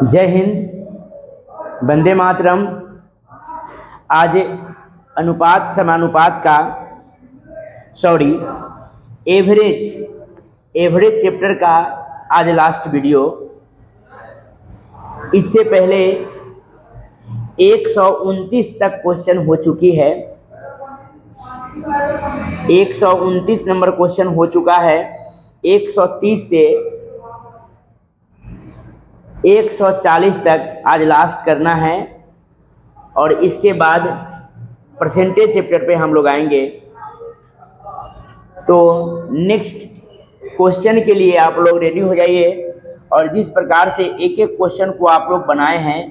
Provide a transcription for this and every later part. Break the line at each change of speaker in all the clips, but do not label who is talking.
जय हिंद, वंदे मातरम। आज अनुपात समानुपात का एवरेज चैप्टर का आज लास्ट वीडियो। इससे पहले 129 तक क्वेश्चन हो चुकी है। 129 नंबर क्वेश्चन हो चुका है। 130 से 140 तक आज लास्ट करना है और इसके बाद परसेंटेज चैप्टर पे हम लोग आएंगे। तो नेक्स्ट क्वेश्चन के लिए आप लोग रेडी हो जाइए। और जिस प्रकार से एक एक क्वेश्चन को आप लोग बनाए हैं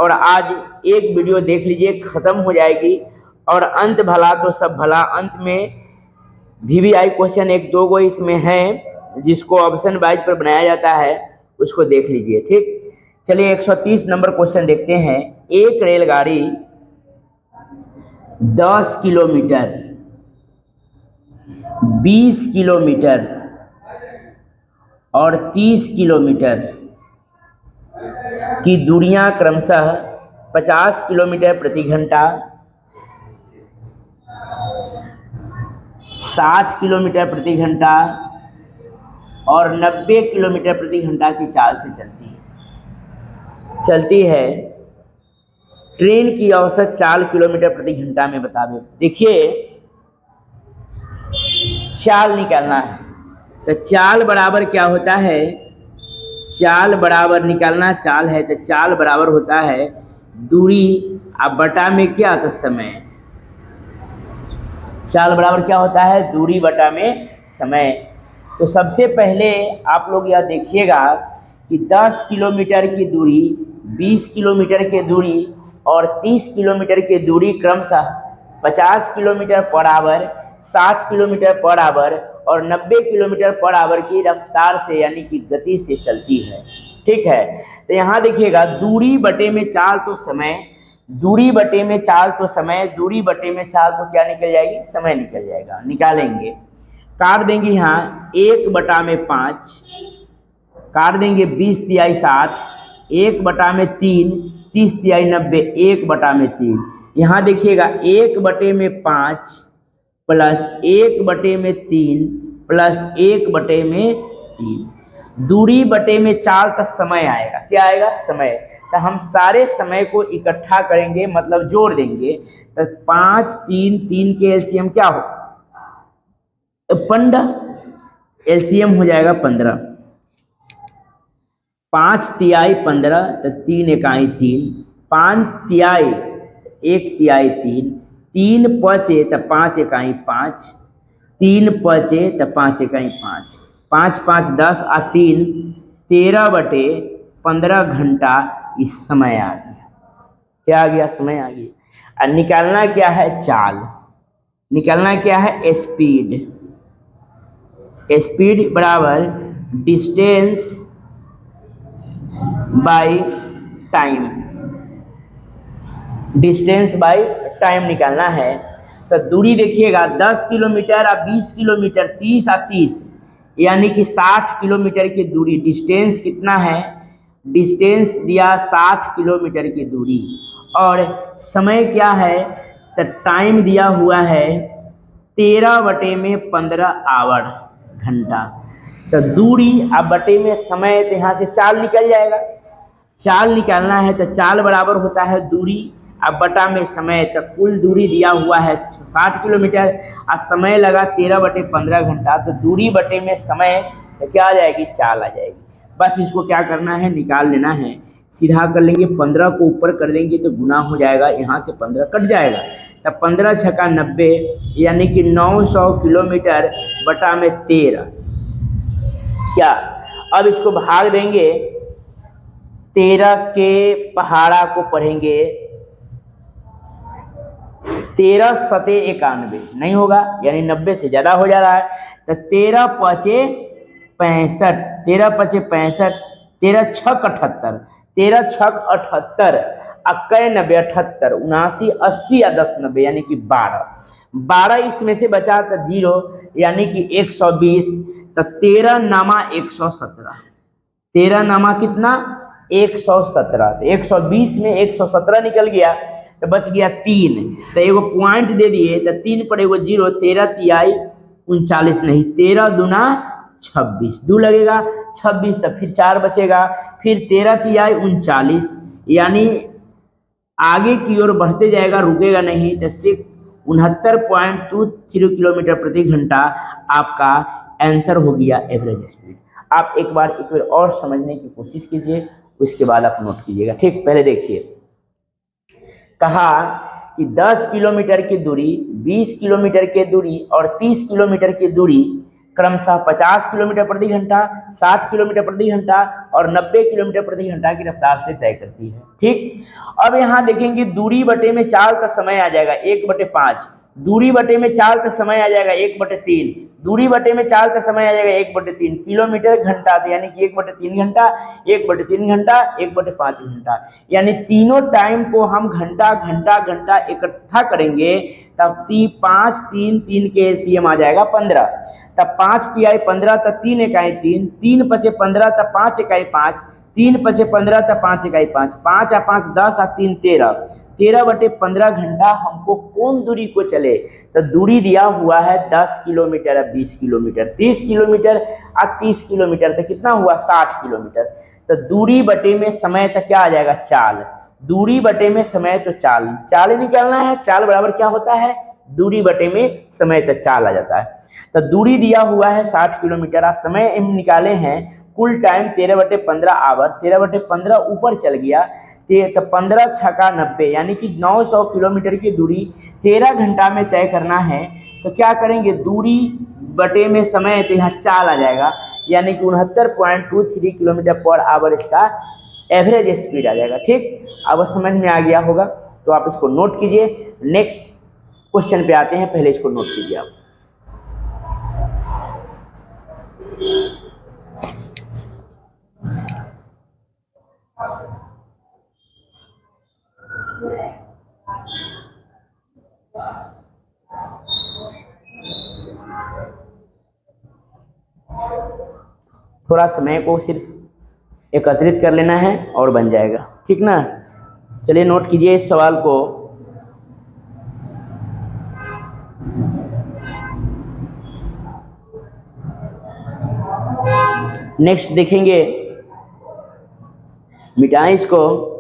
और आज एक वीडियो देख लीजिए, ख़त्म हो जाएगी। और अंत भला तो सब भला, अंत में VVI क्वेश्चन एक दो गो इसमें हैं जिसको ऑप्शन वाइज पर बनाया जाता है, उसको देख लीजिए। ठीक, चलिए 130 नंबर क्वेश्चन देखते हैं। एक रेलगाड़ी 10 किलोमीटर, 20 किलोमीटर और 30 किलोमीटर की दूरियां क्रमशः 50 किलोमीटर प्रति घंटा, 60 किलोमीटर प्रति घंटा और 90 किलोमीटर प्रति घंटा की चाल से चलती है। ट्रेन की औसत चाल किलोमीटर प्रति घंटा में बता दो। देखिए, चाल निकालना है तो चाल बराबर क्या होता है? चाल बराबर निकालना, चाल है तो चाल बराबर होता है दूरी अब बटा में क्या? तो समय। चाल बराबर क्या होता है? दूरी बटा में समय। तो सबसे पहले आप लोग यह देखिएगा कि 10 किलोमीटर की दूरी, 20 किलोमीटर की दूरी और 30 किलोमीटर की दूरी क्रमशः 50 kilometre per hour, 60 kilometre per hour और 90 किलोमीटर पर आवर की रफ्तार से यानी कि गति से चलती है। ठीक है, तो यहाँ देखिएगा दूरी बटे में चाल तो समय, दूरी बटे में चाल तो समय, दूरी बटे में चाल तो क्या निकल जाएगी? समय निकल जाएगा। निकालेंगे, काट देंगे यहाँ 1/5, काट देंगे 20 तिहाई 60, 1/3, 30 तिहाई 90, 1/3। यहाँ देखिएगा 1/5 प्लस 1/3 प्लस 1/3, दूरी बटे में चाल का समय आएगा। क्या आएगा? समय। तो हम सारे समय को इकट्ठा करेंगे, मतलब जोड़ देंगे। तो 5, 3, 3 के एलसीएम क्या हो? 15, एलसीएम हो जाएगा 15। 5 तिहाई 15 तो 3 इकाई 3, 5 तिहाई 1 तिहाई 3, 3 पचे तो 5 इकाई 5, 3 पचे तो 5 इकाई 5, 5 5 10 और 3 13/15 घंटा इस समय आ गया। क्या आ गया? समय आ गया। और निकालना क्या है? चाल। निकालना क्या है? स्पीड। स्पीड बराबर distance by time, distance by time निकालना है। तो दूरी देखिएगा 10 किलोमीटर और 20 किलोमीटर, 30 और 30 यानी कि 60 किलोमीटर की दूरी। डिस्टेंस कितना है? डिस्टेंस दिया 60 किलोमीटर की दूरी और समय क्या है? तो टाइम दिया हुआ है 13/15 आवर, घंटा। तो दूरी अब बटे में समय, तो यहाँ से चाल निकल जाएगा। चाल निकालना है तो चाल बराबर होता है दूरी अब बटा में समय। तो कुल दूरी दिया हुआ है 60 किलोमीटर और समय लगा 13/15 घंटा। तो दूरी बटे में समय तो क्या आ जाएगी? चाल आ जाएगी। बस इसको क्या करना है? निकाल लेना है। सीधा कर लेंगे, 15 को ऊपर कर देंगे तो गुना हो जाएगा, यहाँ से 15 कट जाएगा। तब 15 छक्का 90 यानी कि 900 किलोमीटर बटा में 13। क्या? अब इसको भाग देंगे, 13 के पहाड़ा को पढ़ेंगे, 13 सते 91 नहीं होगा, यानी 90 से ज़्यादा हो जा रहा है। तो 13 पचे 65, 13 पचे 65, 13 छक 78, 13 छक 78, 91 78, 79 80 या 10 90 यानी कि 12 इसमें से बचा तो 0 यानी कि 120। तो 13 नामा 117, 13 नामा कितना 117, तो 120 में 117 निकल गया तो बच गया 3, तो एगो पॉइंट दे दिए तो 3 पर एगो 0, 13 तिहाई 39 नहीं, 13 दूना 26, 2 लगेगा 26, तो फिर 4 बचेगा, फिर 13 तिहाई 39, यानी आगे की ओर बढ़ते जाएगा, रुकेगा नहीं, तो 69.23 किलोमीटर प्रति घंटा आपका आंसर हो गया एवरेज स्पीड। आप एक बार और समझने की कोशिश कीजिए, उसके बाद आप नोट कीजिएगा। ठीक, पहले देखिए, कहा कि 10 किलोमीटर की दूरी, 20 किलोमीटर की दूरी और 30 किलोमीटर की दूरी क्रमशः 50 किलोमीटर प्रति घंटा, 60 किलोमीटर प्रति घंटा और 90 किलोमीटर प्रति घंटा की रफ्तार से तय करती है। ठीक, अब यहाँ देखेंगे दूरी बटे में चाल का समय आ जाएगा 1/5, दूरी बटे में चाल का समय आ जाएगा 1/3, दूरी बटे में चाल का समय आ जाएगा 1/3, किलोमीटर घंटा, यानी कि 1/3 घंटा, 1/3 घंटा, 1/5 घंटा, यानी तीनों टाइम को हम घंटा घंटा घंटा इकट्ठा करेंगे तब 5 3 3 के एलसीएम आ जाएगा 15, तब 5 तिहाई 15, तब 3 इकाई 3, 3 पचे 15, तब 5 इकाई 5, 3 पचे 15, तब 5 इकाई 5, 5 आ 5 10 आ 3 13, 13/15 घंटा हमको कौन दूरी को चले, तो दूरी दिया हुआ है 10 किलोमीटर, 20 किलोमीटर, 30 किलोमीटर और 30 किलोमीटर, तो कितना हुआ 60 किलोमीटर, तो दूरी बटे में समय तक क्या आ जाएगा चाल, दूरी बटे में समय तो चाल, चाल निकालना है, चाल बराबर क्या होता है दूरी बटे में समय तक चाल आ जाता है। तो दूरी दिया हुआ है 60 किलोमीटर, आज समय हम निकाले हैं, कुल टाइम 13/15 आवर, 13/15 ऊपर चल गया, तो 15 छक्का 90, यानी कि 900 किलोमीटर की दूरी 13 घंटा में तय करना है, तो क्या करेंगे दूरी बटे में समय, तो यहाँ चाल आ जाएगा, यानी कि 69.23 किलोमीटर पर आवर इसका एवरेज स्पीड आ जाएगा। ठीक, अब समझ में आ गया होगा, तो आप इसको नोट कीजिए। नेक्स्ट क्वेश्चन पे आते हैं, पहले इसको नोट कीजिए आप। थोड़ा समय को सिर्फ एकत्रित कर लेना है और बन जाएगा, ठीक ना। चलिए नोट कीजिए इस सवाल को। नेक्स्ट देखेंगे, मिटाएं इसको।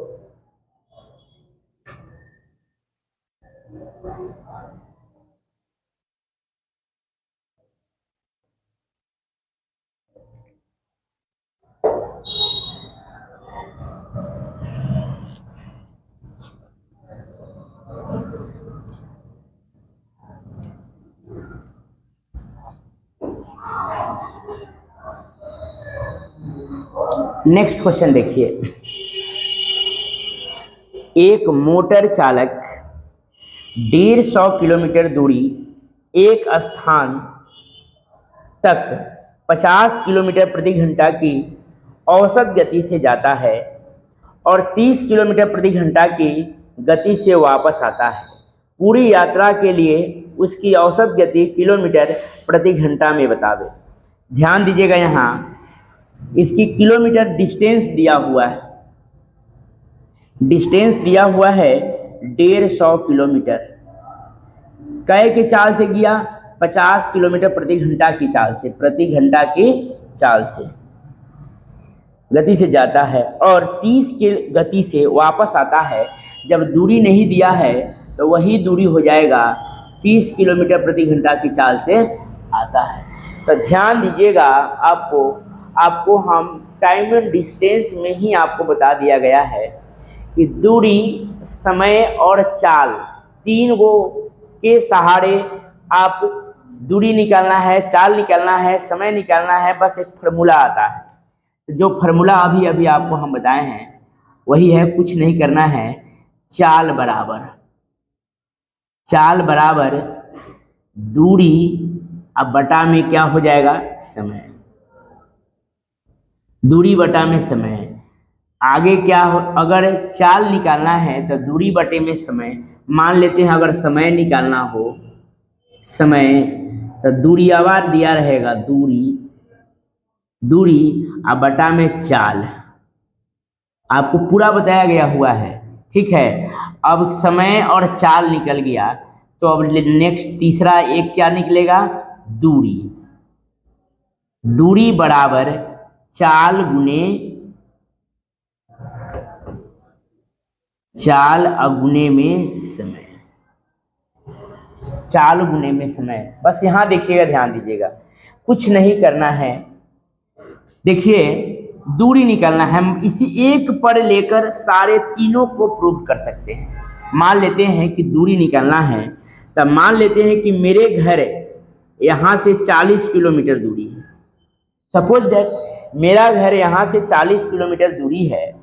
नेक्स्ट क्वेश्चन देखिए, एक मोटर चालक 150 किलोमीटर दूरी एक स्थान तक 50 किलोमीटर प्रति घंटा की औसत गति से जाता है और 30 किलोमीटर प्रति घंटा की गति से वापस आता है। पूरी यात्रा के लिए उसकी औसत गति किलोमीटर प्रति घंटा में बतावे। ध्यान दीजिएगा, यहाँ इसकी किलोमीटर डिस्टेंस दिया हुआ है, डिस्टेंस दिया हुआ है 150 किलोमीटर, कै के चाल से गया 50 किलोमीटर प्रति घंटा की चाल से, प्रति घंटा की चाल से गति से जाता है और 30 की गति से वापस आता है। जब दूरी नहीं दिया है तो वही दूरी हो जाएगा 30 किलोमीटर प्रति घंटा की चाल से आता है। तो ध्यान दीजिएगा, आपको हम टाइम एंड डिस्टेंस में ही आपको बता दिया गया है कि दूरी, समय और चाल, तीन गो के सहारे आप दूरी निकालना है, चाल निकालना है, समय निकालना है। बस एक फार्मूला आता है, जो फार्मूला अभी आपको हम बताए हैं वही है, कुछ नहीं करना है। चाल बराबर दूरी अब बटा में क्या हो जाएगा समय, दूरी बटा में समय। आगे क्या हो, अगर चाल निकालना है तो दूरी बटे में समय। मान लेते हैं अगर समय निकालना हो, समय तो दूरी आवार दिया रहेगा, दूरी अब बटा में चाल, आपको पूरा बताया गया हुआ है। ठीक है, अब समय और चाल निकल गया, तो अब नेक्स्ट तीसरा एक क्या निकलेगा, दूरी। दूरी बराबर चाल गुने चाल अगुने में समय, चाल गुने में समय। बस यहाँ देखिएगा, ध्यान दीजिएगा, कुछ नहीं करना है। देखिए दूरी निकालना है, हम इसी एक पर लेकर सारे तीनों को प्रूव कर सकते हैं। मान लेते हैं कि दूरी निकालना है, तब मान लेते हैं कि मेरे घर यहाँ से 40 किलोमीटर दूरी है। सपोज दैट मेरा घर यहाँ से 40 किलोमीटर दूरी है।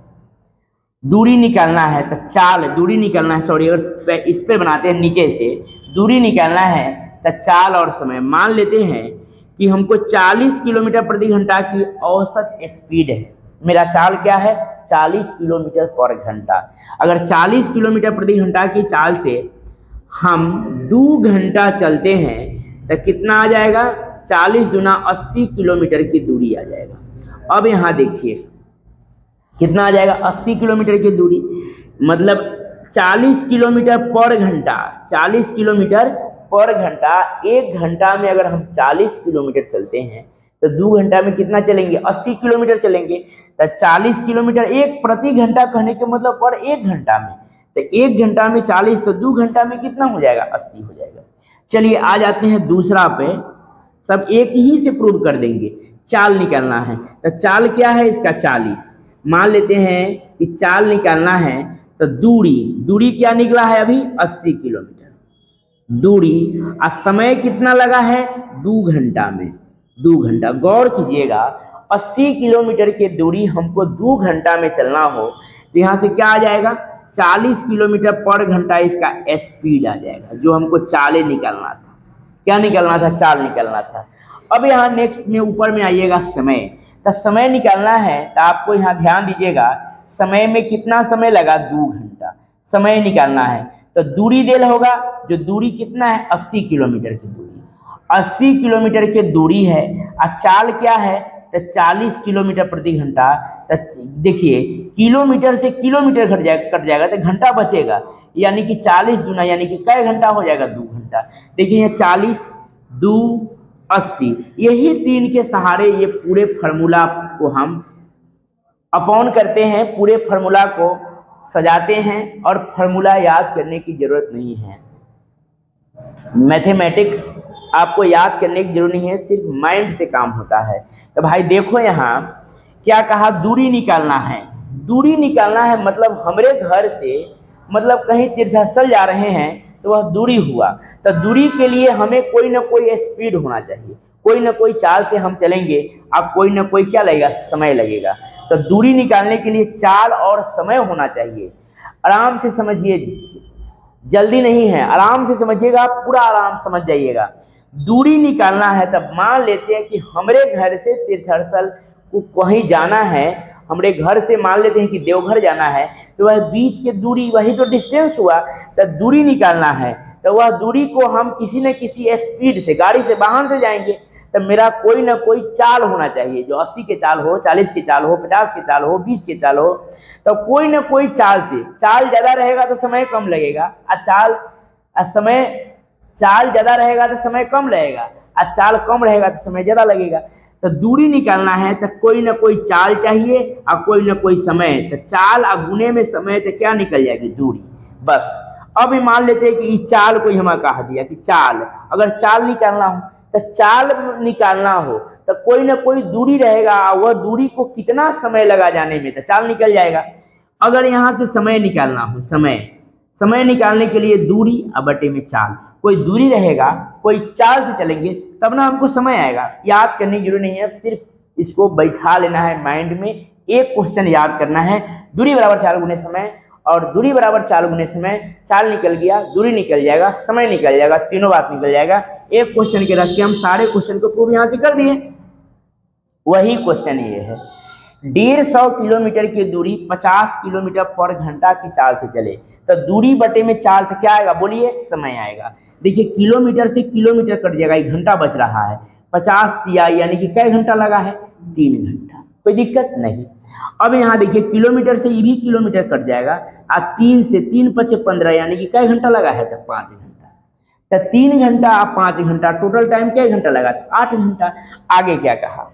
दूरी निकालना है तो चाल, दूरी निकालना है, सॉरी, अगर इस पे बनाते हैं नीचे से, दूरी निकालना है तो चाल और समय। मान लेते हैं कि हमको 40 किलोमीटर प्रति घंटा की औसत स्पीड है। मेरा चाल क्या है, 40 किलोमीटर पर घंटा। अगर 40 किलोमीटर प्रति घंटा की चाल से हम 2 घंटा चलते हैं तो कितना आ जाएगा, 40 दूना 80 किलोमीटर की दूरी आ जाएगा। अब यहाँ देखिए कितना आ जाएगा, 80 किलोमीटर की दूरी, मतलब 40 किलोमीटर पर घंटा, 40 किलोमीटर पर घंटा। 1 घंटा में अगर हम 40 किलोमीटर चलते हैं तो 2 घंटा में कितना चलेंगे, 80 किलोमीटर चलेंगे। तो 40 किलोमीटर एक प्रति घंटा कहने के मतलब पर 1 घंटा में, तो 1 घंटा में 40, तो 2 घंटा में कितना हो जाएगा, 80 हो जाएगा। चलिए आ जाते हैं दूसरा पे, सब एक ही से प्रूव कर देंगे। चाल निकालना है तो चाल क्या है इसका, 40। मान लेते हैं कि चाल निकालना है तो दूरी, दूरी क्या निकला है अभी, 80 किलोमीटर दूरी। और समय कितना लगा है, 2 घंटा में, 2 घंटा। गौर कीजिएगा, 80 किलोमीटर की दूरी हमको 2 घंटा में चलना हो तो यहाँ से क्या आ जाएगा, 40 किलोमीटर पर घंटा इसका स्पीड आ जाएगा, जो हमको चाले निकालना था। क्या निकालना था, चाल निकालना था। अब यहाँ नेक्स्ट में ऊपर में आइएगा समय, तो समय निकालना है तो आपको यहाँ ध्यान दीजिएगा, समय में कितना समय लगा, 2 घंटा। समय निकालना है तो दूरी देल होगा, जो दूरी कितना है, 80 किलोमीटर की दूरी, 80 किलोमीटर की दूरी है। और चाल क्या है, तो 40 किलोमीटर प्रति घंटा। तो देखिए किलोमीटर से किलोमीटर कट जाएगा तो घंटा बचेगा, यानी कि 40 दूना यानी कि कै घंटा हो जाएगा, 2 घंटा। देखिए यहाँ 40 2 80, यही 3 के सहारे ये पूरे फार्मूला को हम अपॉन करते हैं, पूरे फार्मूला को सजाते हैं, और फार्मूला याद करने की जरूरत नहीं है। मैथमेटिक्स आपको याद करने की जरूरत नहीं है, सिर्फ माइंड से काम होता है। तो भाई देखो यहाँ क्या कहा, दूरी निकालना है। दूरी निकालना है मतलब हमारे घर से, मतलब कहीं तीर्थस्थल जा रहे हैं तो वह दूरी हुआ। तो दूरी के लिए हमें कोई ना कोई स्पीड होना चाहिए, कोई ना कोई चाल से हम चलेंगे, अब कोई ना कोई क्या लगेगा, समय लगेगा। तो दूरी निकालने के लिए चाल और समय होना चाहिए। आराम से समझिए, जल्दी नहीं है, आराम से समझिएगा, पूरा आराम समझ जाइएगा। दूरी निकालना है तब मान लेते हैं कि हमारे घर से तीर्थस्थल को कहीं जाना है, हमारे घर से मान लेते हैं कि देवघर जाना है, तो वह बीच के दूरी, वही तो डिस्टेंस हुआ। तो दूरी निकालना है तो वह दूरी को हम किसी न किसी स्पीड से, गाड़ी से, वाहन से जाएंगे, तो मेरा कोई ना कोई चाल होना चाहिए, जो 80 के चाल हो, 40 के चाल हो, 50 के चाल हो, 20 के चाल हो। तो कोई ना कोई चाल से, चाल ज़्यादा रहेगा तो समय कम लगेगा, चाल ज़्यादा रहेगा तो समय कम लगेगा, और चाल कम रहेगा तो समय ज़्यादा लगेगा। तो दूरी निकालना है तो कोई ना कोई चाल चाहिए और कोई ना कोई समय। तो चाल और गुने में समय, तो क्या निकल जाएगी, दूरी। बस अब मान लेते हैं कि इस चाल को हमें कहा दिया कि चाल, अगर चाल निकालना हो तो चाल निकालना हो तो कोई ना कोई दूरी रहेगा, वह दूरी को कितना समय लगा जाने में, तो चाल निकल जाएगा। अगर यहाँ से समय निकालना हो, समय निकालने के लिए दूरी और बटे में चाल, कोई दूरी रहेगा, कोई चाल से चलेंगे तब ना हमको समय आएगा। याद करने की जरूरत नहीं है, सिर्फ इसको बैठा लेना है माइंड में। एक क्वेश्चन याद करना है, दूरी बराबर चाल गुने समय, और दूरी बराबर चाल गुने समय। चाल निकल गया, दूरी निकल जाएगा, समय निकल जाएगा, तीनों बात निकल जाएगा। एक क्वेश्चन के रख के हम सारे क्वेश्चन को प्रूव यहाँ से कर दिए। वही क्वेश्चन ये है, 150 किलोमीटर की दूरी 50 किलोमीटर पर घंटा की चाल से चले, तो दूरी बटे में चाल तो क्या आएगा, बोलिए, समय आएगा। देखिए किलोमीटर से किलोमीटर कट जाएगा, 1 घंटा बच रहा है, 50 दिया यानी कि कै घंटा लगा है, 3 घंटा। कोई दिक्कत नहीं। अब यहाँ देखिए किलोमीटर से ये भी किलोमीटर कट जाएगा, और 3 से 3 × 5 = 15, यानी कि कई घंटा लगा है? तब 5 घंटा। तो 3 घंटा और 5 घंटा, टोटल टाइम क्या घंटा लगा? 8 घंटा। आगे क्या कहा?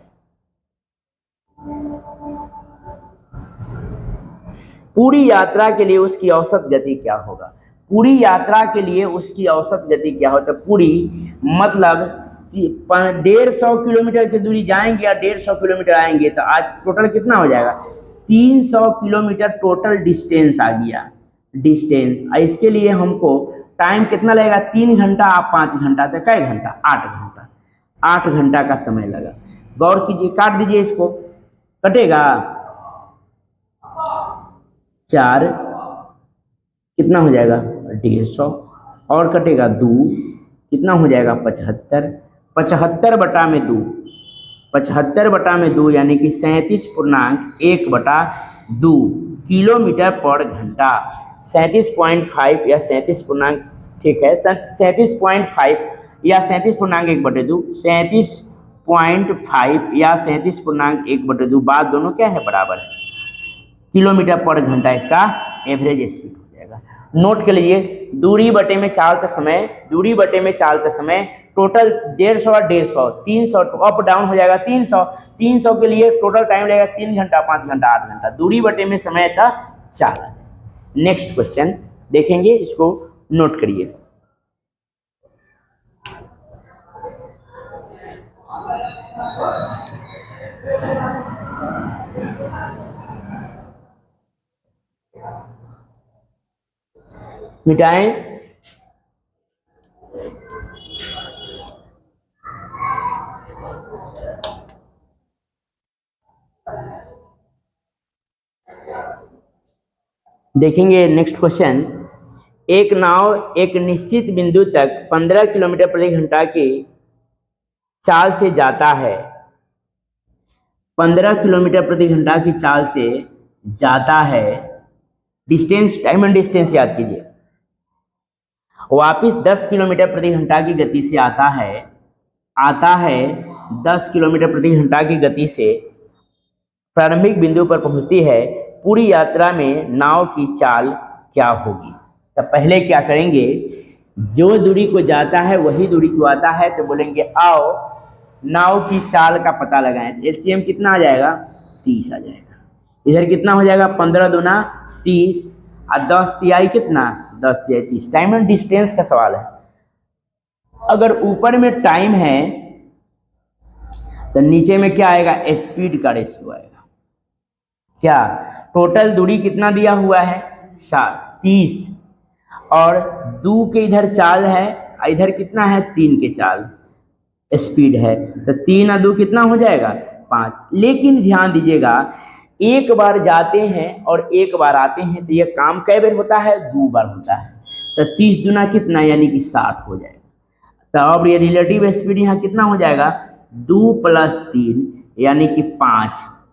पूरी यात्रा के लिए उसकी औसत गति क्या होगा? पूरी यात्रा के लिए उसकी औसत गति क्या होता है? पूरी मतलब 150 किलोमीटर की दूरी जाएंगे या 150 किलोमीटर आएंगे, तो आज टोटल कितना हो जाएगा? 300 किलोमीटर टोटल डिस्टेंस आ गया, डिस्टेंस। इसके लिए हमको टाइम कितना लगेगा? 3 घंटा और 5 घंटा, तो कई घंटा? 8 घंटा। 8 घंटा का समय लगा। गौर कीजिए, काट दीजिए इसको, कटेगा 4, कितना हो जाएगा? 150, और कटेगा 2, कितना हो जाएगा? 75। 75/2, 75/2 यानी कि 37.1/2 किलोमीटर पर घंटा। 37.5 या 37, ठीक है, 37.5 या 37.1/2, 37.5 या 37.1/2, बात दोनों क्या है? बराबर है। किलोमीटर पर घंटा इसका एवरेज स्पीड हो जाएगा। नोट कर लीजिए, दूरी बटे में चालते समय, दूरी बटे में चालते समय टोटल 150 और 150, 300 अप डाउन हो जाएगा। 300 के लिए टोटल टाइम लगेगा 3 घंटा, 5 घंटा, 8 घंटा। दूरी बटे में समय था चाल। नेक्स्ट क्वेश्चन देखेंगे, इसको नोट करिए। मिटाएं। देखेंगे नेक्स्ट क्वेश्चन। एक नाव एक निश्चित बिंदु तक 15 किलोमीटर प्रति घंटा की चाल से जाता है। 15 किलोमीटर प्रति घंटा की चाल से जाता है। डिस्टेंस, टाइम एंड डिस्टेंस याद कीजिए। वापिस 10 किलोमीटर प्रति घंटा की गति से आता है 10 किलोमीटर प्रति घंटा की गति से प्रारंभिक बिंदु पर पहुंचती है। पूरी यात्रा में नाव की चाल क्या होगी? तो पहले क्या करेंगे, जो दूरी को जाता है वही दूरी को आता है, तो बोलेंगे आओ नाव की चाल का पता लगाएं। एलसीएम कितना आ जाएगा? 30 आ जाएगा। इधर कितना हो जाएगा? 15 दूना 30 और 10 तिहाई कितना? 10 तिहाई 30। टाइम एंड डिस्टेंस का सवाल है। अगर ऊपर में टाइम है तो नीचे में क्या आएगा? स्पीड का रेशियो आएगा। क्या टोटल दूरी कितना दिया हुआ है? 30, और 2 के इधर चाल है, इधर कितना है? 3 के चाल स्पीड है, तो 3 और 2 कितना हो जाएगा? 5। लेकिन ध्यान दीजिएगा, एक बार जाते हैं और एक बार आते हैं, तो यह काम कै बार होता है? 2 बार होता है। तो 30 दूना कितना, यानी कि 60 हो जाएगा। तो अब ये रिलेटिव स्पीड यहाँ कितना हो जाएगा? 2 + 3 यानी कि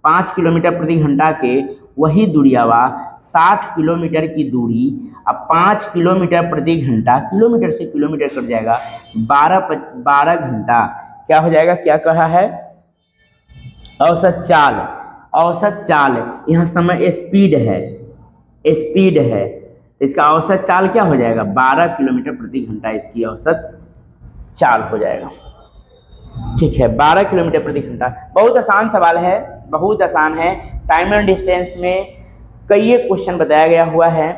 5 किलोमीटर प्रति घंटा के वही दूरियावा 60 किलोमीटर की दूरी। अब 5 किलोमीटर प्रति घंटा, किलोमीटर से किलोमीटर कट जाएगा, 12 घंटा क्या हो जाएगा? क्या कहा है? औसत चाल, औसत चाल। यहाँ समय स्पीड है, स्पीड है, इसका औसत चाल क्या हो जाएगा? 12 किलोमीटर प्रति घंटा इसकी औसत चाल हो जाएगा। ठीक है, 12 किलोमीटर प्रति घंटा। बहुत आसान सवाल है, बहुत आसान है। टाइम एंड डिस्टेंस में कई एक क्वेश्चन बताया गया हुआ है।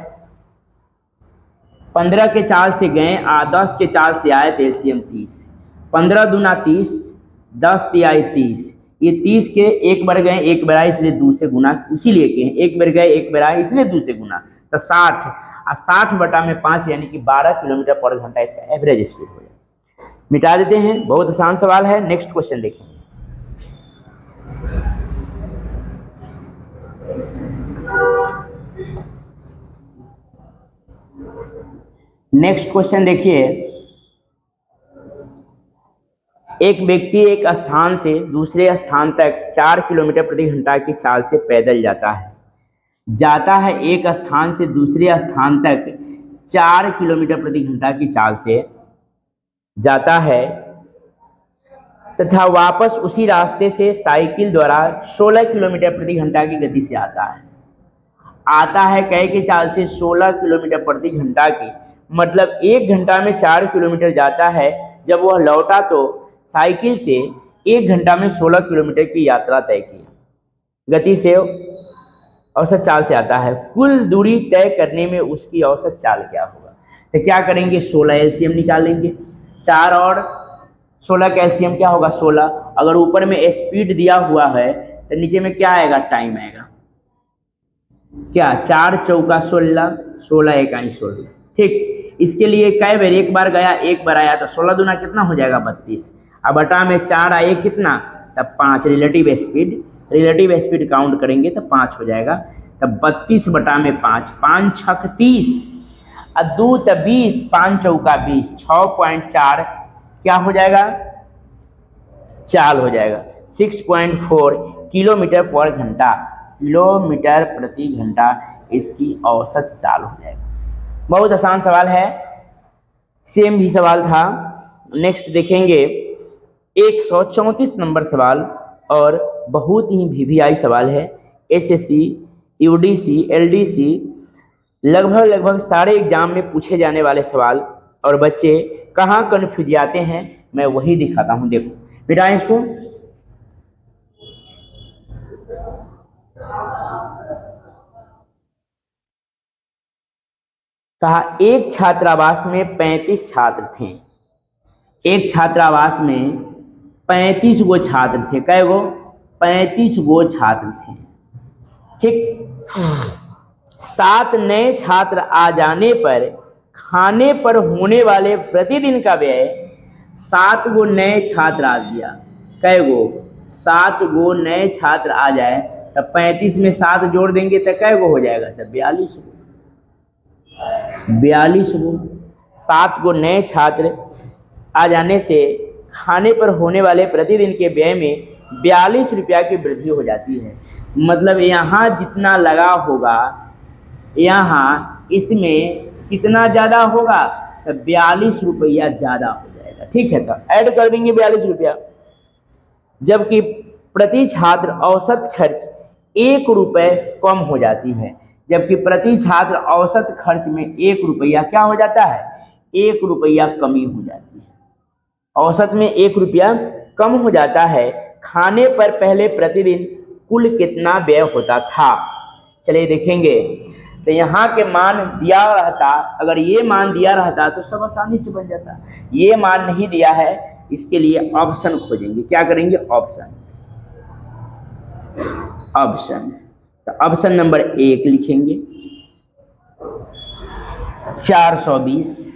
15 के चाल से गए, 10 के चाल से आए, तो एलसीएम 30। 15 दूना 30, 10 तिहाई 30। ये 30 के एक बार गए, एक बार आए, इसलिए 2 से गुना, इसीलिए के एक बार गए, एक बार आए, इसलिए 2 से गुना, तो 60 और 60/5 यानी कि 12 किलोमीटर पर घंटा इसका एवरेज स्पीड हो जाए। मिटा देते हैं, बहुत आसान सवाल है। नेक्स्ट क्वेश्चन देखेंगे। नेक्स्ट क्वेश्चन देखिए, एक व्यक्ति एक स्थान से दूसरे स्थान तक 4 किलोमीटर प्रति घंटा की चाल से पैदल जाता है एक स्थान से दूसरे स्थान तक 4 किलोमीटर प्रति घंटा की चाल से जाता है। तथा वापस उसी रास्ते से साइकिल द्वारा 16 किलोमीटर प्रति घंटा की गति से आता है कह के चाल से 16 किलोमीटर प्रति घंटा की, मतलब 1 घंटा में 4 किलोमीटर जाता है। जब वह लौटा तो साइकिल से 1 घंटा में 16 किलोमीटर की यात्रा तय की गति से औसत चाल से आता है। कुल दूरी तय करने में उसकी औसत चाल क्या होगा? तो क्या करेंगे, 16 एलसीएम निकालेंगे। 4 और 16 का एलसीएम क्या होगा? 16। अगर ऊपर में स्पीड दिया हुआ है तो नीचे में क्या आएगा? टाइम आएगा। क्या 4 चौका 16, 16 इकाई 16। ठीक, इसके लिए कई बार, एक बार गया एक बार आया, तो 16 दूना कितना हो जाएगा? 32। अब बटा में 4 आए कितना? तब 5। रिलेटिव स्पीड काउंट करेंगे तो 5 हो जाएगा। तब 32 बटा में 5, 5 छक 30 और 2 तब 20, 5 चौका 20, 6.4 क्या हो जाएगा? चाल हो जाएगा। 6.4 किलोमीटर पर घंटा, किलोमीटर प्रति घंटा इसकी औसत चाल हो जाएगा। बहुत आसान सवाल है, सेम भी सवाल था। नेक्स्ट देखेंगे 134 नंबर सवाल, और बहुत ही वीवीआई सवाल है। एसएससी, यूडीसी, एलडीसी, लगभग सारे एग्जाम में पूछे जाने वाले सवाल, और बच्चे कहाँ कन्फ्यूज जाते हैं मैं वही दिखाता हूँ। देखो बेटा, इसको कहा एक छात्रावास में 35 छात्र थे। एक छात्रावास में 35 गो छात्र थे। कै गो? 35 गो छात्र थे। ठीक, 7 नए छात्र आ जाने पर खाने पर होने वाले प्रतिदिन का व्यय 7 गो नए छात्र आ गया। कै गो? 7 गो नए छात्र आ जाए तब 35 में 7 जोड़ देंगे तो कै गो हो जाएगा? तब 42 गो। 42 गो। 7 गो नए छात्र आ जाने से खाने पर होने वाले प्रतिदिन के व्यय में 42 रुपया की वृद्धि हो जाती है। मतलब यहाँ जितना लगा होगा, यहाँ इसमें कितना ज़्यादा होगा? तो 42 रुपया ज़्यादा हो जाएगा। ठीक है, तो ऐड कर देंगे 42 रुपया। जबकि प्रति छात्र औसत खर्च 1 रुपये कम हो जाती है। जबकि प्रति छात्र औसत खर्च में 1 रुपया क्या हो जाता है? 1 रुपया कमी हो जाती है। औसत में 1 रुपया कम हो जाता है। खाने पर पहले प्रतिदिन कुल कितना व्यय होता था? चलिए देखेंगे। तो यहाँ के मान दिया रहता, अगर ये मान दिया रहता तो सब आसानी से बन जाता। ये मान नहीं दिया है, इसके लिए ऑप्शन खोजेंगे। क्या करेंगे? ऑप्शन। तो ऑप्शन नंबर 1 लिखेंगे 420।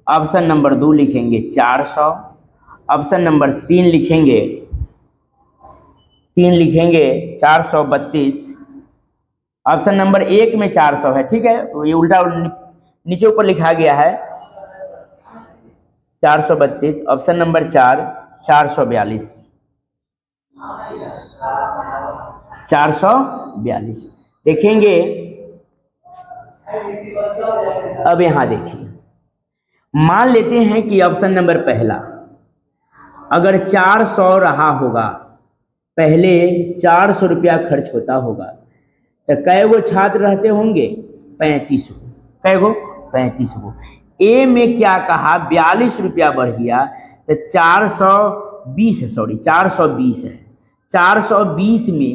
ऑप्शन नंबर 2 लिखेंगे 400। ऑप्शन नंबर 3 लिखेंगे 432। ऑप्शन नंबर 1 में 400 है। ठीक है, तो ये उल्टा नीचे ऊपर लिखा गया है 432। Option number 4 442। 442 देखेंगे। अब यहां देखिए, मान लेते हैं कि ऑप्शन नंबर पहला अगर 400 रहा होगा, पहले 400 रुपया खर्च होता होगा, तो कै गो छात्र रहते होंगे? 35 गो। कै गो? 35 गो। ए में क्या कहा? 42 रुपया बढ़ गया तो 420 है। 420 में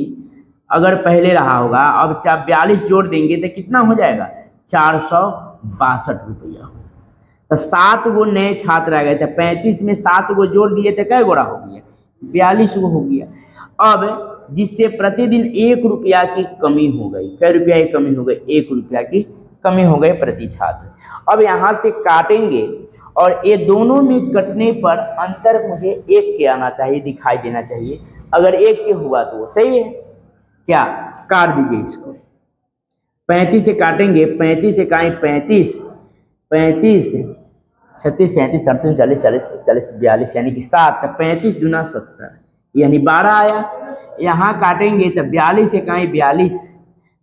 अगर पहले रहा होगा, अब 42 जोड़ देंगे तो कितना हो जाएगा? 462 रुपया। तो 7 गो नए छात्र आ गए थे। 35 में 7 गो जोड़ दिए तो कै गोरा हो गया? 42 गो हो गया। अब जिससे प्रतिदिन 1 रुपया की कमी हो गई। कै रुपया की कमी हो गई? 1 रुपया की कमी हो गई प्रति छात्र। अब यहाँ से काटेंगे और ये दोनों में कटने पर अंतर मुझे 1 के आना चाहिए, दिखाई देना चाहिए। अगर 1 के हुआ तो वो सही है। क्या? काट दीजिए इसको। 35 से काटेंगे, 35 से काएँ 35, 36, 37, 38, 40, 40, 42 यानी कि 7। 35 दूना 70 यानी 12 आया। यहाँ काटेंगे तो 42 से काएँ 42,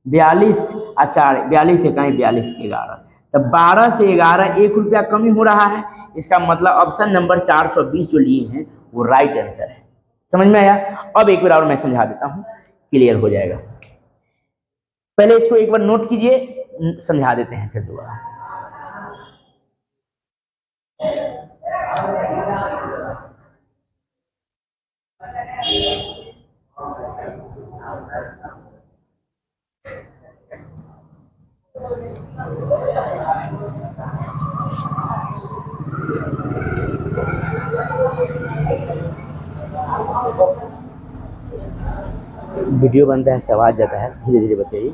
42 और 4, 42 से काएँ 42, 11। तो 12 से 11 1 रुपया कम ही हो रहा है। इसका मतलब ऑप्शन नंबर 420 जो लिए हैं वो राइट आंसर है। समझ में आया? अब एक बार और मैं समझा देता हूँ, क्लियर हो जाएगा। पहले इसको एक बार नोट कीजिए, समझा देते हैं फिर दोबारा। वीडियो बनता है, आवाज जाता है, धीरे धीरे बताइए।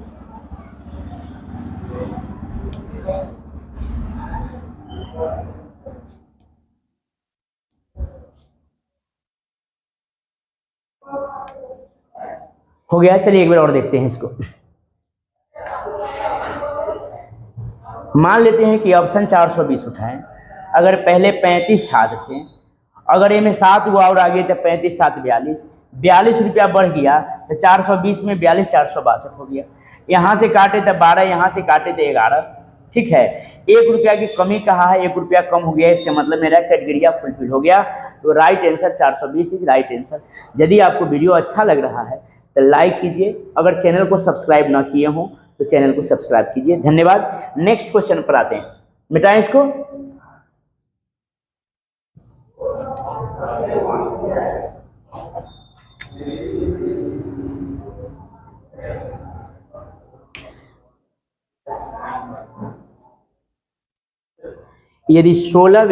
हो गया? चलिए एक बार और देखते हैं इसको। मान लेते हैं कि ऑप्शन 420 उठाएं। अगर पहले 35 छात्र थे, अगर इनमें 7 हुआ और आगे तो 35 7 42, 42 रुपया बढ़ गया तो 420 में 42 462 हो गया। यहाँ से काटे तो 12, यहाँ से काटे तो 11। ठीक है, 1 रुपया की कमी कहा है, 1 रुपया कम हो गया, इसका मतलब मेरा क्राइटेरिया फुलफिल हो गया। तो right answer 420 is right answer. यदि आपको वीडियो अच्छा लग रहा है तो लाइक कीजिए, अगर चैनल को सब्सक्राइब ना किए हों तो चैनल को सब्सक्राइब कीजिए। धन्यवाद। नेक्स्ट क्वेश्चन पर आते हैं, मिटाएं इसको। यदि 16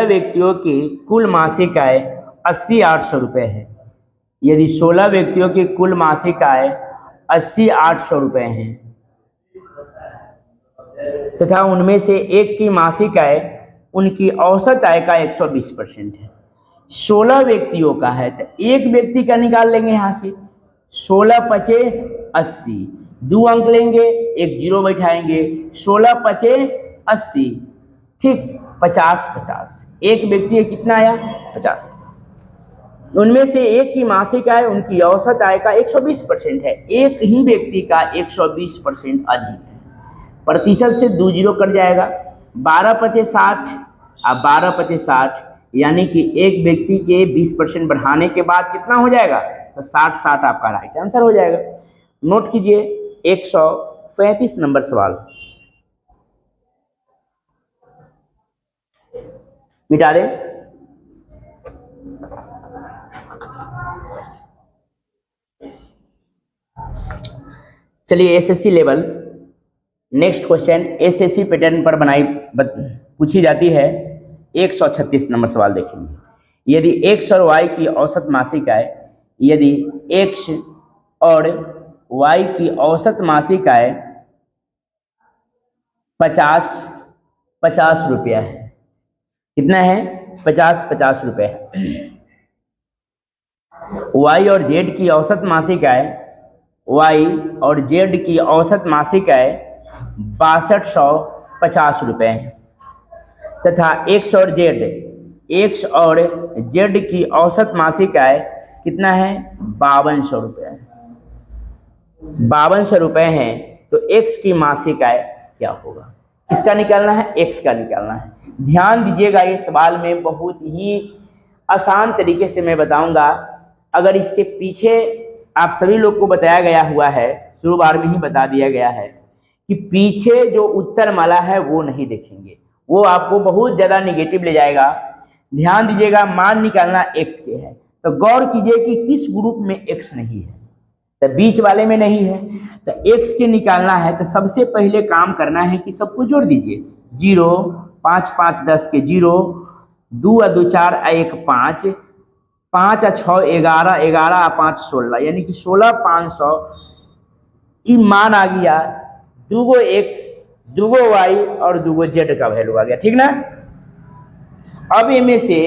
व्यक्तियों की कुल मासिक आय 80-800 रुपये है, यदि 16 व्यक्तियों की कुल मासिक आय 80-800 रुपये हैं तथा उनमें से एक की मासिक आय उनकी औसत आय का 120% है। 16 व्यक्तियों का है तो एक व्यक्ति का निकाल लेंगे यहाँ से। 16 पचे 80, 2 अंक लेंगे, एक जीरो बैठाएंगे, 16 पचे 80, ठीक, 50-50, एक व्यक्ति है, कितना आया? 50-50। उनमें से एक की मासिक आय उनकी औसत आय का 120% है। एक ही व्यक्ति का 120% अधिक है। प्रतिशत से 2 जीरो कट जाएगा, 12 पचे 60 और 12 पचे 60, यानी कि एक व्यक्ति के 20% बढ़ाने के बाद कितना हो जाएगा? तो 60-60 आपका राइट आंसर हो जाएगा। नोट कीजिए 135 नंबर सवाल, मिटा दे। चलिए SSC level, next question SSC pattern पर पूछी जाती है। 136 नंबर सवाल देखेंगे। यदि x और y की औसत मासिक आय, यदि x और y की औसत मासिक आय 50 रुपया है, कितना है? 50 रुपये है। y और z की औसत मासिक आय, y और z की औसत मासिक आय 6250 रुपये है तथा x और z की औसत मासिक आय कितना है? 5200 रुपये है। 5200 रुपये है तो x की मासिक आय क्या होगा? किसका निकालना है? x का निकालना है। ध्यान दीजिएगा, ये सवाल में बहुत ही आसान तरीके से मैं बताऊंगा। अगर इसके पीछे आप सभी लोग को बताया गया हुआ है, शुरू बार में ही बता दिया गया है कि पीछे जो उत्तर माला है वो नहीं देखेंगे, वो आपको बहुत ज़्यादा निगेटिव ले जाएगा। ध्यान दीजिएगा, मान निकालना x के है तो गौर कीजिए कि किस ग्रुप में x नहीं है, तो बीच वाले में नहीं है। तो x के निकालना है तो सबसे पहले काम करना है कि सबको जोड़ दीजिए। 0, 5 5 10 के 0, 2 और 2 4 1 5, 5 और 6 11, 11 और 5 16, यानी कि 16,500 ये मान आ गया। 2 x 2 y और 2 z का वैल्यू आ गया, ठीक ना। अब इनमें से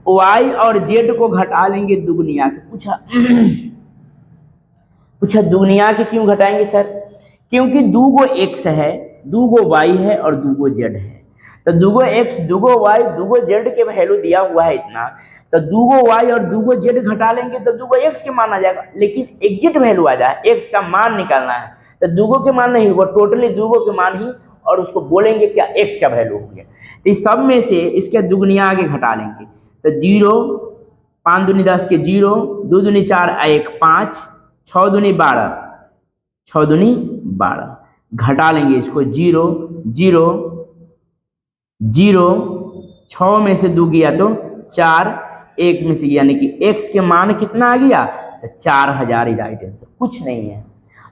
y और z को घटा लेंगे दुगुनिया के। पूछा दुगुनिया के क्यों घटाएंगे सर? क्योंकि 2 x है, 2 y है और 2 z है। तो दूगो x दूगो y दूगो z के वैल्यू दिया हुआ है इतना, तो दूगो y और दूगो z घटा लेंगे तो दूगो x के मान आ जाएगा, लेकिन एग्जैक्ट वैल्यू आ जाए, x का मान निकालना है, तो दूगो के मान नहीं, वो टोटली दूगो के मान ही, और उसको बोलेंगे क्या x का वैल्यू हो गया। तो इस सब में से इसके दुगनिया आगे घटा लेंगे, तो 0, 5 दूनी 10 के 0, 2 दूनी 4 1 5, 6 दूनी 12, 6 दूनी 12, घटा लेंगे इसको 0 0 0, 6 में से 2 गया तो 4, 1 में से, यानी कि x के मान कितना आ गया, तो 4000 ही राइट आंसर, कुछ नहीं है।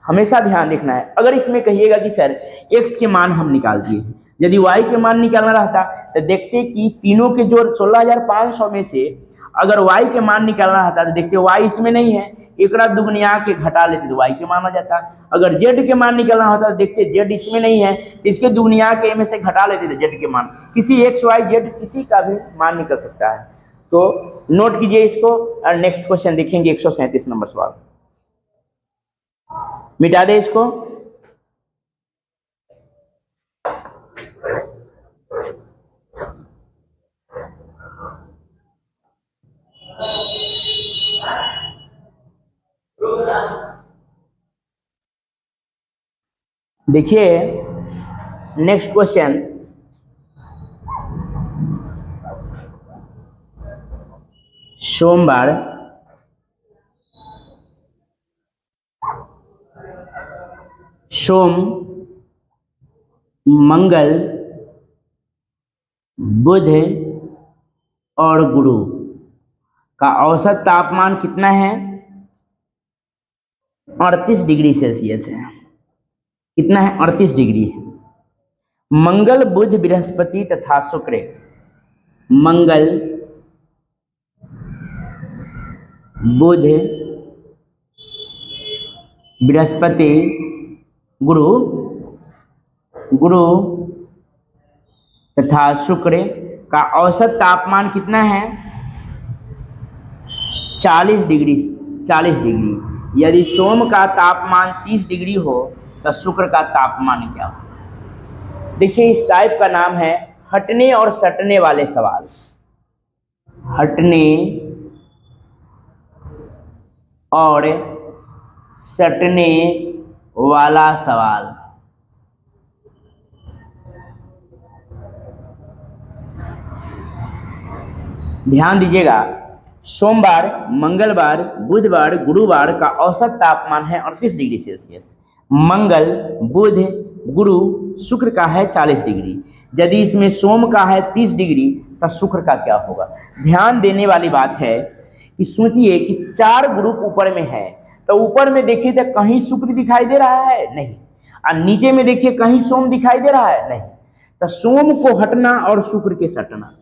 हमेशा ध्यान रखना है, अगर इसमें कहिएगा कि सर x के मान हम निकाल दिए हैं, यदि y के मान निकालना रहता तो देखते कि तीनों के जोड़ 16500 में से अगर y के मान निकालना रहता तो देखते y इसमें नहीं है, एक दुगनिया के घटा लेते तो y के मान आ जाता। अगर z के मान निकालना होता तो देखते z इसमें नहीं है, तो इसके दुगनिया के में से घटा लेते थे z के मान, किसी x y z किसी का भी मान निकल सकता है। तो नोट कीजिए इसको, और नेक्स्ट क्वेश्चन देखेंगे 137 नंबर सवाल, मिटा दे इसको। देखिए नेक्स्ट क्वेश्चन, सोमवार, सोम, मंगल, बुध और गुरु का औसत तापमान कितना है, 38 डिग्री सेल्सियस है। कितना है, 38 डिग्री है। मंगल, बुध, बृहस्पति तथा शुक्र, मंगल, बुध, बृहस्पति, गुरु तथा शुक्र का औसत तापमान कितना है, 40 डिग्री। यदि सोम का तापमान 30 डिग्री हो तो शुक्र का तापमान क्या हो। देखिए इस टाइप का नाम है हटने और सटने वाले सवाल। हटने और सटने वाला सवाल। ध्यान दीजिएगा, सोमवार, मंगलवार, बुधवार, गुरुवार का औसत तापमान है 38 डिग्री सेल्सियस। मंगल, बुध, गुरु, शुक्र का है 40 डिग्री। यदि इसमें सोम का है 30 डिग्री तो शुक्र का क्या होगा। ध्यान देने वाली बात है कि सोचिए कि 4 ग्रुप ऊपर में है, तो ऊपर में देखिए तो कहीं शुक्र दिखाई दे रहा है नहीं, और नीचे में देखिए कहीं सोम दिखाई दे रहा है नहीं। तो सोम को हटना और शुक्र के सटना,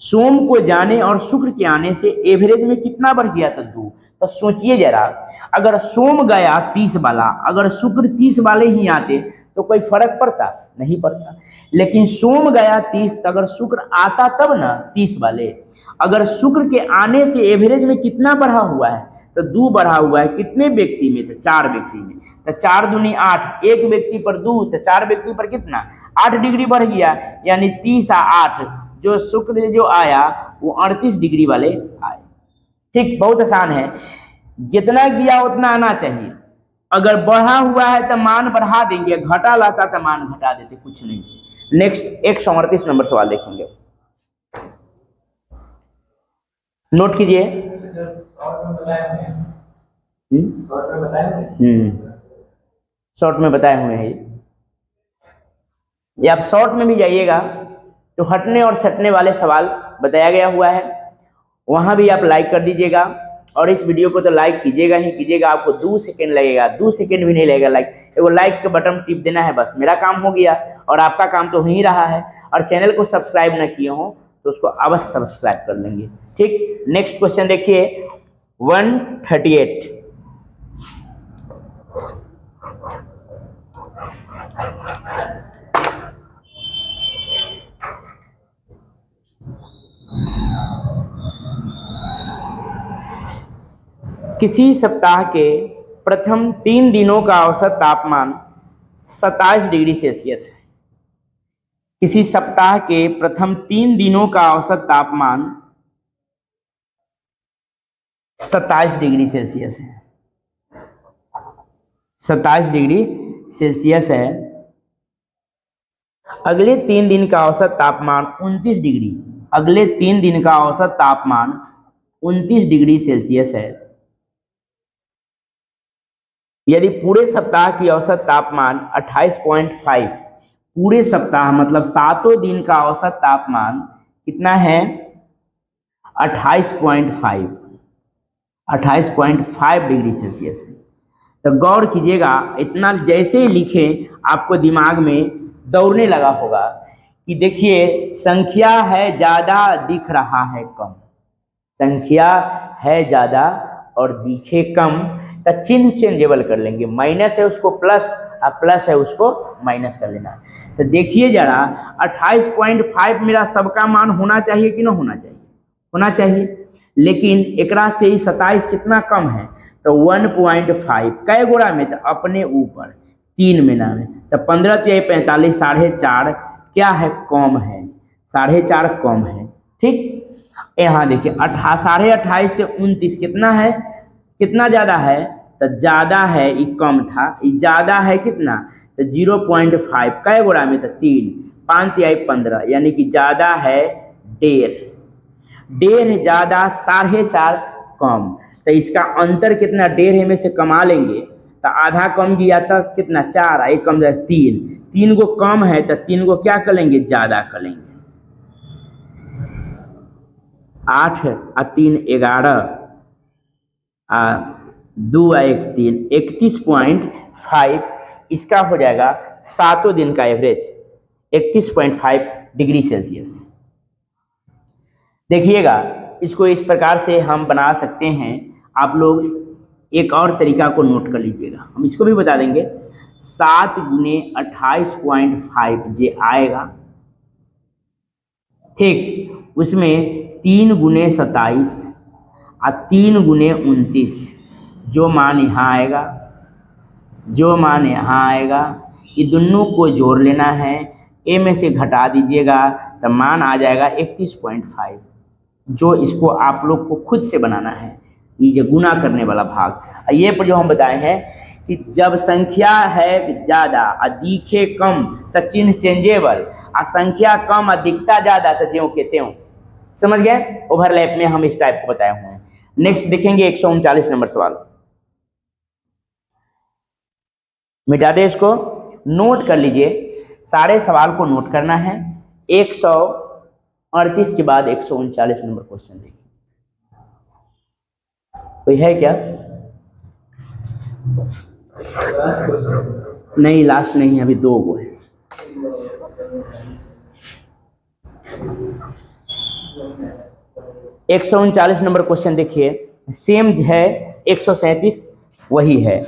सोम को जाने और शुक्र के आने से एवरेज में कितना बढ़ गया, तो 2। तो सोचिए जरा, अगर सोम गया 30 वाला, अगर शुक्र 30 वाले ही आते तो कोई फर्क पड़ता, नहीं पड़ता। लेकिन सोम गया 30, तो अगर शुक्र आता तब ना 30 वाले। अगर शुक्र के आने से एवरेज में कितना बढ़ा हुआ है, तो 2 बढ़ा हुआ है। कितने व्यक्ति में, तो 4 व्यक्ति में। तो 4 दूनी 8, एक व्यक्ति पर 2, तो 4 व्यक्ति पर कितना, 8 डिग्री बढ़ गया, यानी 30 और 8, जो शुक्र जो आया वो 38 डिग्री वाले आए। ठीक, बहुत आसान है, जितना किया उतना आना चाहिए। अगर बढ़ा हुआ है तो मान बढ़ा देंगे, घटा लाता तो मान घटा देते, कुछ नहीं। नेक्स्ट 138 नंबर सवाल देखेंगे, नोट कीजिए। शॉर्ट में बताए हुए हैं ये आप शॉर्ट में भी जाइएगा तो हटने और सटने वाले सवाल बताया गया हुआ है, वहां भी आप लाइक कर दीजिएगा। और इस वीडियो को तो लाइक कीजिएगा ही कीजिएगा, आपको 2 सेकेंड लगेगा, 2 सेकेंड भी नहीं लगेगा लाइक, वो लाइक का बटन टिप देना है, बस मेरा काम हो गया और आपका काम तो हो ही रहा है। और चैनल को सब्सक्राइब ना किए हो तो उसको अवश्य सब्सक्राइब कर लेंगे। ठीक, नेक्स्ट क्वेश्चन देखिए 138। किसी सप्ताह के प्रथम 3 दिनों का औसत तापमान 27 डिग्री सेल्सियस है। किसी सप्ताह के प्रथम 3 दिनों का औसत तापमान 27 डिग्री सेल्सियस है। 27 डिग्री सेल्सियस है। अगले 3 दिन का औसत तापमान 29 डिग्री, अगले 3 दिन का औसत तापमान 29 डिग्री सेल्सियस है। यदि पूरे सप्ताह की औसत तापमान 28.5, पूरे सप्ताह मतलब 7 दिन का औसत तापमान कितना है? 28.5, 28.5 डिग्री सेल्सियस है। तो गौर कीजिएगा, इतना जैसे ही लिखें आपको दिमाग में दौड़ने लगा होगा कि देखिए संख्या है ज़्यादा दिख रहा है कम, संख्या है ज़्यादा और दिखे कम, तो चिन्ह चेंजेबल कर लेंगे। माइनस है उसको प्लस और प्लस है उसको माइनस कर लेना। तो देखिए जरा 28.5 मेरा सबका मान होना चाहिए कि ना होना चाहिए? होना चाहिए। लेकिन एकरा से ही 27 कितना कम है? तो 1.5 कै गुणा में? तो अपने ऊपर 3 में ना में, तो 15 तिहाई 45, 4.5 क्या है? कम है, 4.5 कम है। ठीक, यहाँ देखिए 28.5 से 29 कितना है? कितना ज़्यादा है? तो ज़्यादा है, ये कम था, ये ज़्यादा है कितना? तो 0.5 कै गुणा में? तो 3, 5 तिहाई 15, यानी कि ज़्यादा है 1.5 ज़्यादा 4.5 कम। तो इसका अंतर कितना? 1.5 में से कमा लेंगे तो आधा कम गया तो कितना? 4, एक कम जाए 3, 3 को कम है तो 3 को क्या कर लेंगे? ज़्यादा कर लेंगे। 8 और 3 11 2 और 1 3, 31.5 इसका हो जाएगा 7 दिन का एवरेज 31.5 डिग्री सेल्सियस। देखिएगा इसको इस प्रकार से हम बना सकते हैं। आप लोग एक और तरीका को नोट कर लीजिएगा, हम इसको भी बता देंगे। 7 गुने 28.5 जे आएगा, ठीक, उसमें 3 गुने 27 और 3 गुने 29, जो मान यहाँ आएगा, जो मान यहाँ आएगा, ये दोनों को जोड़ लेना है, ए में से घटा दीजिएगा तो मान आ जाएगा 31.5, जो इसको आप लोग को खुद से बनाना है, ये गुना करने वाला भाग। ये पर जो हम बताए हैं कि जब संख्या है ज़्यादा और दिखे कम तो चिन्ह चेंजेबल, और संख्या कम और दिखता ज़्यादा तो ज्यों के त्यों। समझ गए? ओवरलैप में हम इस टाइप को बताए हुए हैं। नेक्स्ट देखेंगे 139 नंबर सवाल। मिटा दे इसको, नोट कर लीजिए, सारे सवाल को नोट करना है। 138 के बाद 139 नंबर क्वेश्चन देखिए, कोई है क्या? नहीं, लास्ट नहीं है, अभी 2 गो है। एक 139 नंबर क्वेश्चन देखिए, सेम है 137 वही है।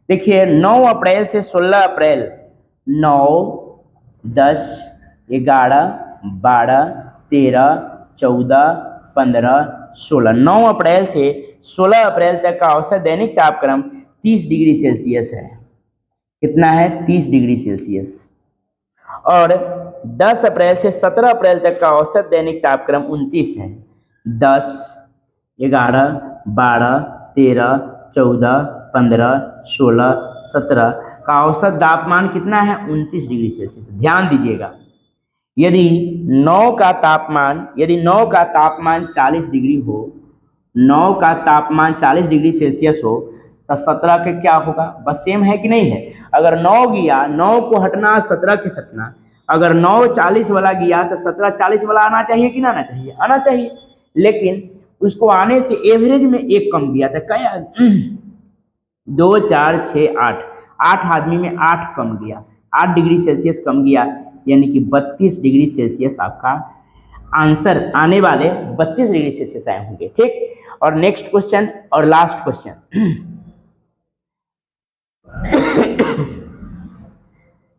देखिए 9 अप्रैल से 16 अप्रैल, 9, 10, 11, 12, 13, 14, 15, 16, 9 अप्रैल से 16 अप्रैल तक का औसत दैनिक तापक्रम 30 डिग्री सेल्सियस है। कितना है? 30 डिग्री सेल्सियस। और 10 अप्रैल से 17 अप्रैल तक का औसत दैनिक तापक्रम 29 है। 10, 11, 12, 13, 14, 15, 16, 17 का औसत तापमान कितना है? 29 डिग्री सेल्सियस। ध्यान दीजिएगा, यदि 9 का तापमान 40 डिग्री हो, 9 का तापमान 40 डिग्री सेल्सियस हो, तो 17 के क्या होगा? बस सेम है कि नहीं है? अगर 9 गया, 9 को हटना 17 के सटना, अगर 9 40 वाला गया तो 17 40 वाला आना चाहिए कि ना आना चाहिए? आना चाहिए। लेकिन उसको आने से एवरेज में 1 कम गया था, क्या? 2, 4, 6, 8, 8 आदमी में 8 कम गया, 8 डिग्री सेल्सियस कम गया, यानी कि 32 डिग्री सेल्सियस आपका आंसर आने वाले 32 डिग्री सेल्सियस आए होंगे। ठीक, और नेक्स्ट क्वेश्चन और लास्ट क्वेश्चन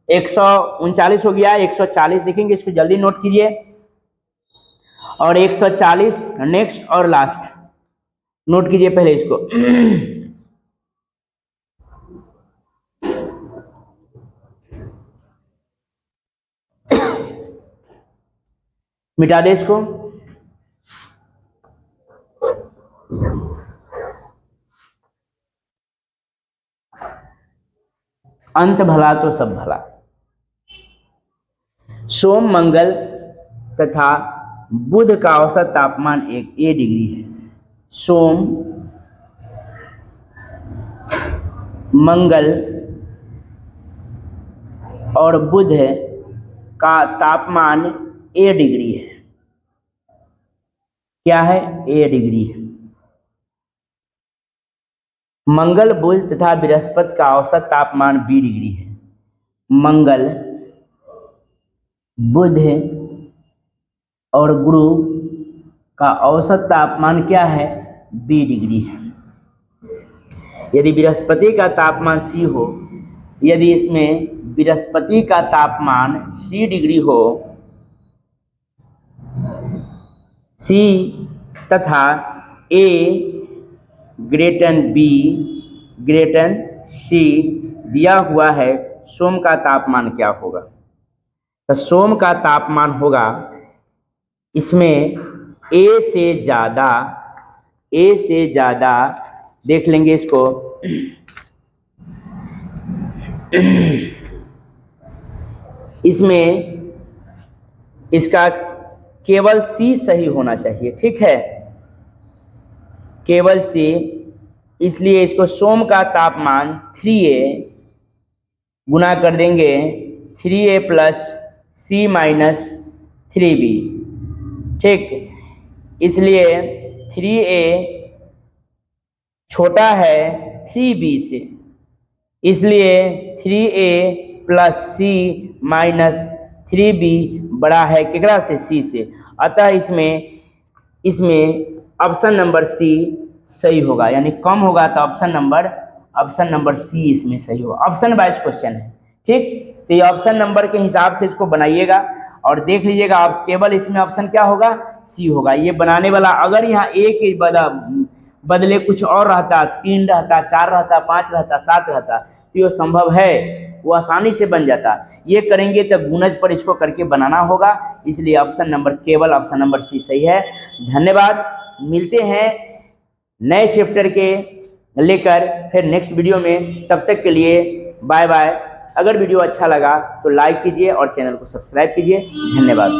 139 हो गया, 140 देखेंगे, इसको जल्दी नोट कीजिए। और 140 नेक्स्ट और लास्ट नोट कीजिए पहले इसको। मिटा दे इसको। अंत भला तो सब भला। सोम, मंगल तथा बुध का औसत तापमान A डिग्री है। सोम, मंगल और बुध का तापमान A डिग्री है। क्या है? A डिग्री है। मंगल, बुध तथा बृहस्पति का औसत तापमान B डिग्री है। मंगल, बुध और गुरु का औसत तापमान क्या है? B डिग्री है। यदि बृहस्पति का तापमान C हो, यदि इसमें बृहस्पति का तापमान C डिग्री हो, C तथा A greater B greater C दिया हुआ है, सोम का तापमान क्या होगा? तो सोम का तापमान होगा इसमें A से ज़्यादा देख लेंगे इसको। इसमें इसका केवल C सही होना चाहिए, ठीक है, केवल C। इसलिए इसको सोम का तापमान 3A गुना कर देंगे 3A plus C minus 3B, ठीक। इसलिए 3A छोटा है 3B से, इसलिए 3A plus C minus 3B बड़ा है कितना से? C से। अतः इसमें ऑप्शन नंबर C सही होगा, यानी कम होगा तो ऑप्शन नंबर C इसमें सही होगा। ऑप्शन वाइज क्वेश्चन है, ठीक। तो ये ऑप्शन नंबर के हिसाब से इसको बनाइएगा और देख लीजिएगा। आप केवल इसमें ऑप्शन क्या होगा? C होगा। ये बनाने वाला अगर यहाँ A के बदले कुछ और रहता, 3 रहता, 4 रहता, 5 रहता, 7 रहता, तो ये संभव है, वो आसानी से बन जाता। ये करेंगे तो गुणज पर इसको करके बनाना होगा, इसलिए केवल ऑप्शन नंबर C सही है। धन्यवाद। मिलते हैं नए चैप्टर के लेकर फिर नेक्स्ट वीडियो में। तब तक के लिए बाय बाय। अगर वीडियो अच्छा लगा तो लाइक कीजिए और चैनल को सब्सक्राइब कीजिए। धन्यवाद।